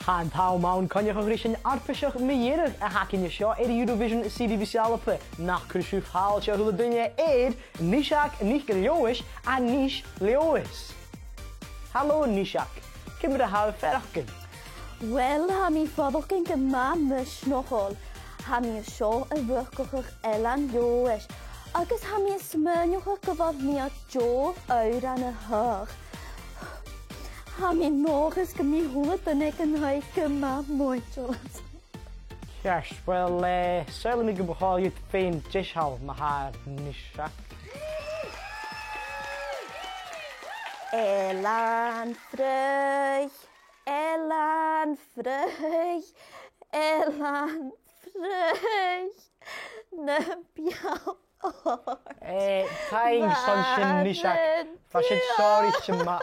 Han pawb mawn conio chogrisyn arpesiwch meirig a hacin y sio Eurovision CBBC ALBA nach chryswch hael sio hwyl y dynia Leòdhas NicLeòdhais a NicLeòdhais. Hallo Nishak, cymryd a hael ferachgyn. Wel, ha mi foddochgyn gyma mys nochol. Ha mi sio y fyrchwch elan Leòdhais. Agus ha mi smyrniwch gyfod mi a jo awr an y hych. Ha mi nog eens gemi hwyd yn eich yn hwy gyma mwydol. Yes, wel, sel mi gybwchol yw ffein dishal ma haar Nishak. Elan ffrøy, elan ffrøy, elan ffrøy, nybjał or. Taing son sin Nishak, fa sin sorry sy'n ma.